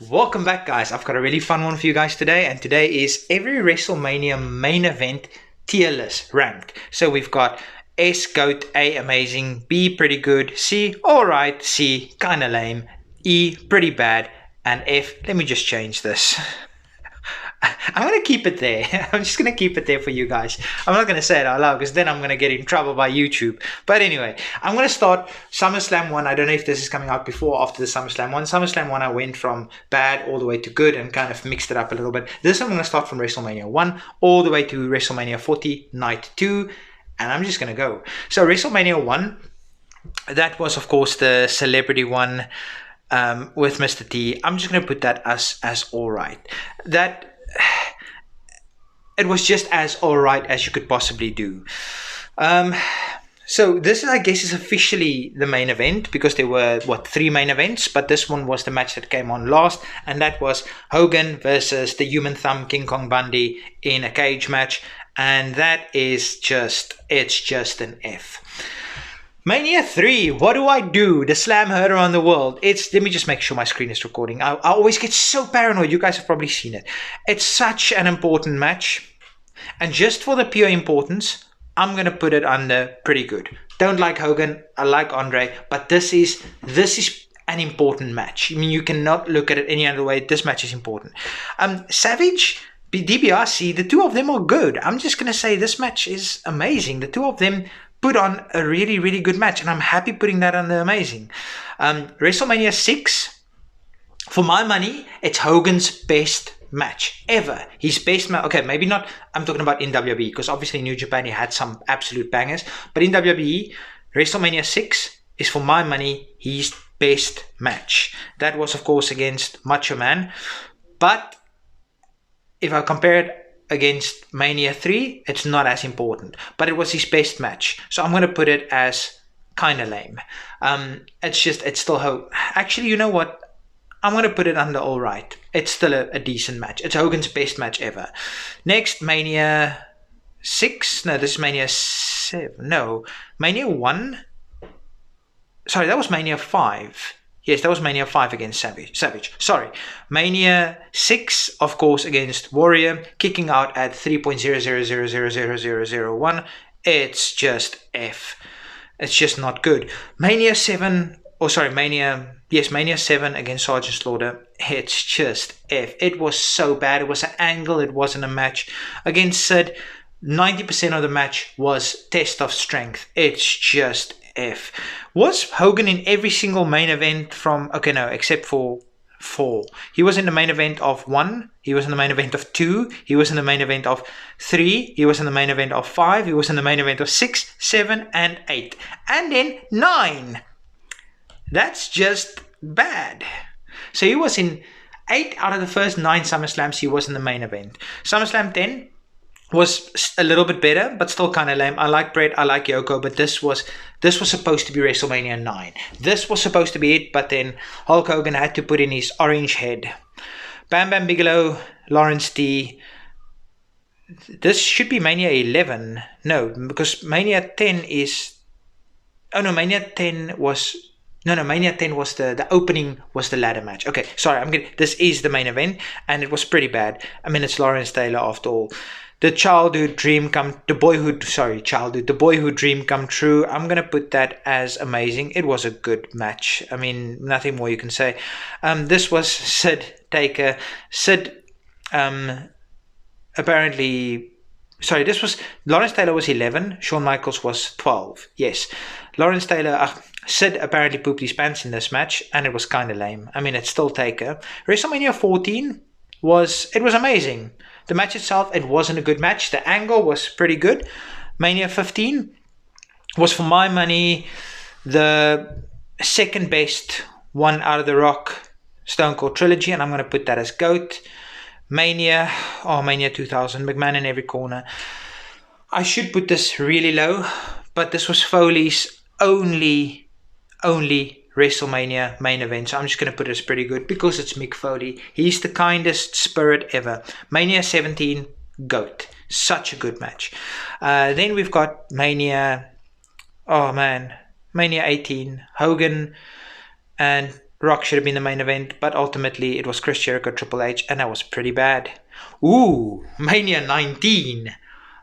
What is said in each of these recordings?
Welcome back, guys. I've got a really fun one for you guys today, and today is every WrestleMania main event tier list ranked. So we've got S, GOAT, A, amazing, B, pretty good, C, alright, C, kinda lame, E, pretty bad, and F, let me just change this. I'm going to keep it there. I'm just going to keep it there for you guys. I'm not going to say it out loud because then I'm going to get in trouble by YouTube. But anyway, I'm going to start SummerSlam 1. I don't know if this is coming out before or after the SummerSlam 1. SummerSlam 1, I went from bad all the way to good and kind of mixed it up a little bit. This I'm going to start from WrestleMania 1 all the way to WrestleMania 40, Night 2. And I'm just going to go. So WrestleMania 1, that was, of course, the celebrity one with Mr. T. I'm just going to put that as all right. It was just as alright as you could possibly do. So this, I guess, is officially the main event because there were, three main events, but this one was the match that came on last, and that was Hogan versus the Human Thumb King Kong Bundy in a cage match, and that is it's just an F. Mania 3, what do I do? The slam heard around the world. Let me just make sure my screen is recording. I always get so paranoid. You guys have probably seen it. It's such an important match. And just for the pure importance, I'm going to put it under pretty good. Don't like Hogan. I like Andre. But this is an important match. I mean, you cannot look at it any other way. This match is important. Savage, DiBiase, the two of them are good. I'm just going to say this match is amazing. The two of them put on a really, really good match, and I'm happy putting that under amazing. WrestleMania 6, for my money, it's Hogan's best match ever. His best match. Okay, maybe not. I'm talking about in WWE because obviously in New Japan he had some absolute bangers, but in WWE, WrestleMania 6 is for my money his best match. That was, of course, against Macho Man, but if I compare it against Mania 3, it's not as important, but it was his best match, so I'm going to put it as kind of lame. It's still hope. Actually, you know what? I'm going to put it under all right. It's still a decent match. It's Hogan's best match ever. Next, Mania 6. No, this is Mania 7. No, Mania 1. Sorry, that was Mania 5. Yes, that was Mania 5 against Savage. Sorry. Mania 6, of course, against Warrior, kicking out at 3.000000001. It's just F. It's just not good. Mania 7 against Sergeant Slaughter. It's just F. It was so bad. It was an angle. It wasn't a match. Against Sid, 90% of the match was test of strength. It's just F. Was Hogan in every single main event except for 4. He was in the main event of 1. He was in the main event of 2. He was in the main event of 3. He was in the main event of 5. He was in the main event of 6, 7, and 8. And then 9. That's just bad. So he was in 8 out of the first 9 SummerSlams. He was in the main event. SummerSlam 10 was a little bit better, but still kind of lame. I like Bret, I like Yoko, but this was supposed to be WrestleMania 9. This was supposed to be it, but then Hulk Hogan had to put in his orange head. Bam Bam Bigelow, Lawrence T. This should be Mania 11. No, because Mania 10 is... Oh no, Mania 10 was... No, Mania 10 was the opening was the ladder match. Okay, sorry, this is the main event, and it was pretty bad. I mean, it's Lawrence Taylor after all. The boyhood dream come true. I'm going to put that as amazing. It was a good match. I mean, nothing more you can say. This was Sid Taker. Sid, apparently... Sorry, this was... Lawrence Taylor was 11. Shawn Michaels was 12. Yes. Lawrence Taylor... Sid apparently pooped his pants in this match, and it was kind of lame. I mean, it's still Taker. WrestleMania 14 was amazing. The match itself, it wasn't a good match. The angle was pretty good. Mania 15 was, for my money, the second best one out of the Rock Stone Cold trilogy, and I'm going to put that as GOAT. Mania 2000, McMahon in every corner. I should put this really low, but this was Foley's only WrestleMania main event, so I'm just going to put it as pretty good because it's Mick Foley. He's the kindest spirit ever. Mania 17, GOAT. Such a good match. Then we've got Mania 18, Hogan and Rock should have been the main event, but ultimately it was Chris Jericho, Triple H, and that was pretty bad. Ooh, Mania 19.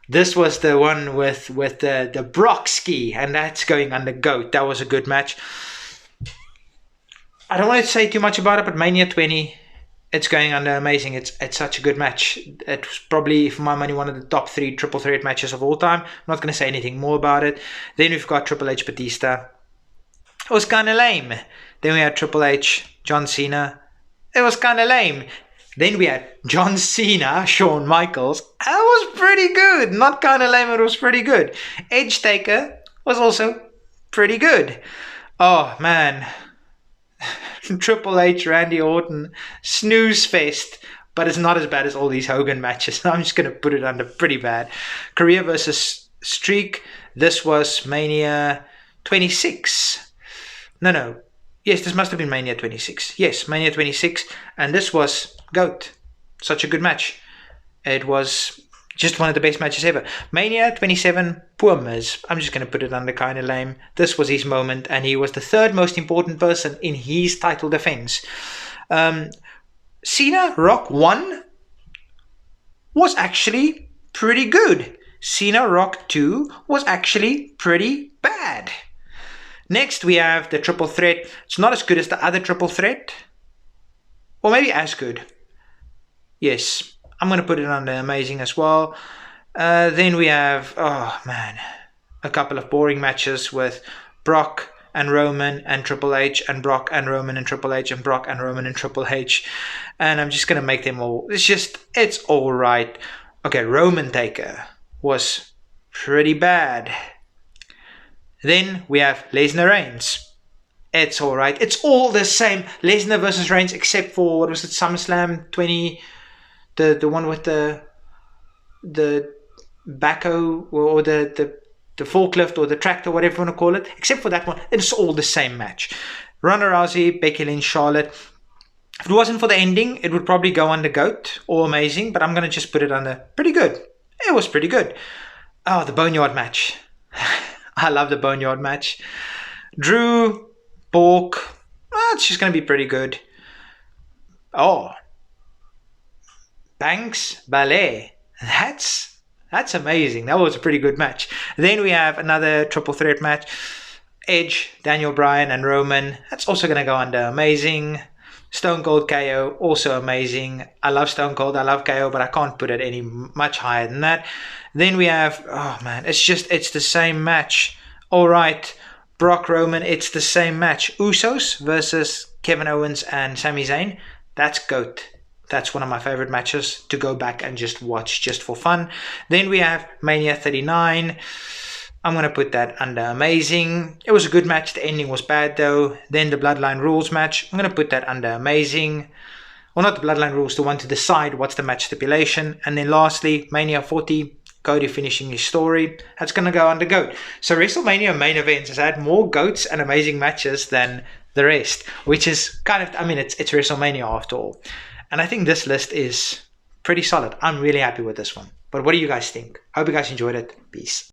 This was the one with the Brockski, and that's going under GOAT. That was a good match. I don't want to say too much about it, but Mania 20, it's going under amazing. It's such a good match. It's probably, for my money, one of the top 3 triple threat matches of all time. I'm not going to say anything more about it. Then we've got Triple H Batista. It was kind of lame. Then we had Triple H, John Cena. It was kind of lame. Then we had John Cena, Shawn Michaels. That was pretty good. Not kind of lame, it was pretty good. Edge Taker was also pretty good. Oh, man. Triple H, Randy Orton, snooze fest, but it's not as bad as all these Hogan matches. I'm just going to put it under pretty bad. Career versus streak. This was Mania 26. No. Yes, this must have been Mania 26. Yes, Mania 26. And this was GOAT. Such a good match. It was just one of the best matches ever. Mania 27, poor Miz. I'm just going to put it under kind of lame. This was his moment, and he was the 3rd most important person in his title defense. Cena Rock 1 was actually pretty good. Cena Rock 2 was actually pretty bad. Next, we have the triple threat. It's not as good as the other triple threat, or maybe as good. Yes. I'm going to put it under amazing as well. Then we have, a couple of boring matches with Brock and Roman and Triple H, and Brock and Roman and Triple H, and Brock and Roman and Triple H. And I'm just going to make them all. It's all right. Okay, Roman Taker was pretty bad. Then we have Lesnar Reigns. It's all right. It's all the same. Lesnar versus Reigns, except for, what was it, SummerSlam 20... The one with the backhoe or the forklift or the tractor, whatever you want to call it. Except for that one, it's all the same match. Ronda Rousey, Becky Lynch, Charlotte. If it wasn't for the ending, it would probably go under GOAT or amazing, but I'm going to just put it under pretty good. It was pretty good. Oh, the Boneyard match. I love the Boneyard match. Drew, Bork. It's just going to be pretty good. Oh, Banks Ballet. That's amazing. That was a pretty good match. Then we have another triple threat match. Edge, Daniel Bryan, and Roman. That's also going to go under amazing. Stone Cold KO, also amazing. I love Stone Cold, I love KO, but I can't put it any much higher than that. Then we have, it's the same match. All right, Brock Roman, it's the same match. Usos versus Kevin Owens and Sami Zayn. That's GOAT. That's one of my favorite matches to go back and just watch just for fun. Then we have Mania 39. I'm going to put that under amazing. It was a good match. The ending was bad though. Then the Bloodline Rules match. I'm going to put that under amazing. Well, not the Bloodline Rules, the one to decide what's the match stipulation. And then lastly, Mania 40. Cody finishing his story. That's going to go under GOAT. So WrestleMania main events has had more GOATs and amazing matches than the rest. Which is kind of, it's WrestleMania after all. And I think this list is pretty solid. I'm really happy with this one. But what do you guys think? Hope you guys enjoyed it. Peace.